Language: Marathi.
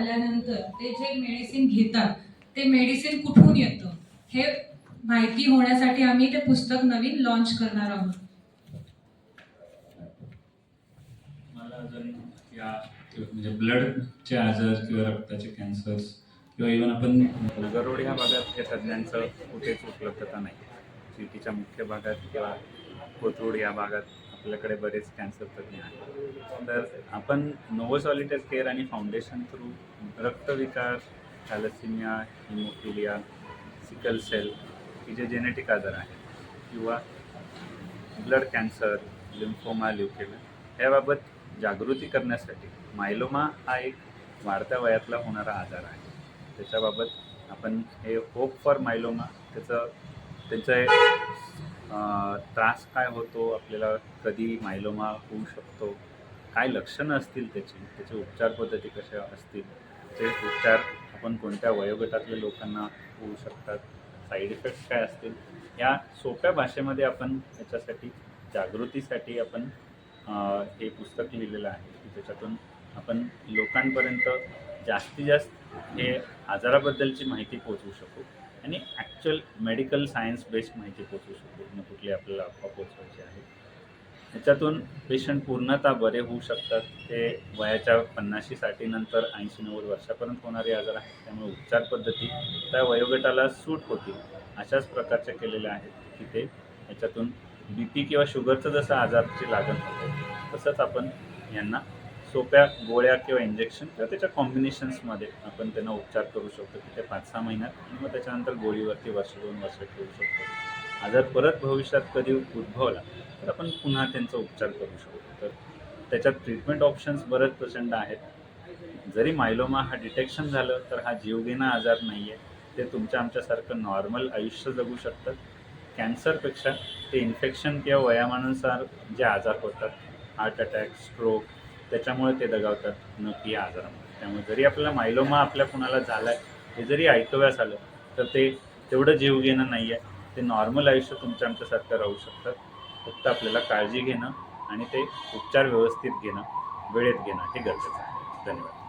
झाल्यानंतर ते जे मेडिसिन घेतात ते मेडिसिन कुठून येतं हे माहिती होण्यासाठी आम्ही ते पुस्तक नवीन लॉन्च करणार आहोत. मला अजून या म्हणजे ब्लडचे आजार किंवा रक्ताचे कॅन्सर्स किंवा इव्हन आपण गरोड ह्या भागात हे तज्ज्ञांचं कुठेच उपलब्धता नाही. सिटीच्या मुख्य भागात किंवा कोथरूड या भागात आपल्याकडे बरेच कॅन्सर तज्ज्ञ आहेत. तर आपण नोव्हो सॉलिटर केअर आणि फाउंडेशन थ्रू रक्तविकार, थॅलेसेमिया, हिमोफिलिया, सिकल सेल ही जे जेनेटिक आजार आहेत किंवा ब्लड कॅन्सर, लिम्फोमा, ल्युकेमिया याबाबत जागृती करण्यासाठी मायलोमा हा एक वाढत्या वयातला होणारा आजार आहे. त्याच्याबाबत आपण हे होप फॉर मायलोमा त्याचा त्रास काय होतो, आपल्याला कधी मायलोमा होऊ शकतो, काय लक्षणं असतील त्याचे उपचार पद्धती कशा असतील, ते उपचार आपण कोणत्या वयोगटातल्या लोकांना होऊ शकतात, साईड इफेक्ट्स काय असतील, या सोप्या भाषेमध्ये आपण याच्यासाठी जागृतीसाठी आपण हे पुस्तक लिहिलेलं आहे की त्याच्यातून आपण लोकांपर्यंत जास्तीत जास्त हे आजाराबद्दलची माहिती पोचवू शकू आणि ॲक्च्युअल मेडिकल सायन्स बेस्ड माहिती पोचवू शकू, न कुठली आपल्याला अफवा पोचवायची आहे. ह्याच्यातून पेशंट पूर्णतः बरे होऊ शकतात. ते वयाच्या 50-60 नंतर 80-90 वर्षापर्यंत होणारे आजार आहेत. त्यामुळे उपचार पद्धती त्या वयोगटाला सूट होतील अशाच प्रकारच्या केलेल्या आहेत की ते ह्याच्यातून BP किंवा शुगरचं जसं आजारची लागण होते तसंच आपण यांना सोप्या गोळ्या किंवा इंजेक्शन किंवा त्याच्या कॉम्बिनेशन्समध्ये आपण त्यांना उपचार करू शकतो की ते 5-6 महिन्यात आणि मग त्याच्यानंतर गोळीवरती 1-2 वर्ष ठेवू शकतो. आजार परत भविष्यात कधी उद्भवला तर आपण पुन्हा त्यांचा उपचार करू शकतो. तर त्याच्यात ट्रीटमेंट ऑप्शन्स बरेच प्रचंड आहेत. जरी मायलोमा हा डिटेक्शन झालं तर हा जीवघेणा आजार नाही आहे. ते तुमच्या आमच्यासारखं नॉर्मल आयुष्य जगू शकतात. कॅन्सरपेक्षा ते इन्फेक्शन किंवा वयामानानुसार जे आजार होतात, हार्ट अटॅक, स्ट्रोक, त्याच्यामुळे ते दगावतात, न की या आजारामुळे. त्यामुळे जरी आपल्याला मायलोमा आपल्या कुणाला झाला आहे हे जरी ऐकव्यास आलं तर ते तेवढं जीवघेणं नाही आहे. ते नॉर्मल आयुष्य तुमच्या आमच्यासारखं राहू शकतात. फक्त आपल्याला काळजी घेणं आणि ते उपचार व्यवस्थित घेणं, वेळेत घेणं हे गरजेचं आहे. धन्यवाद.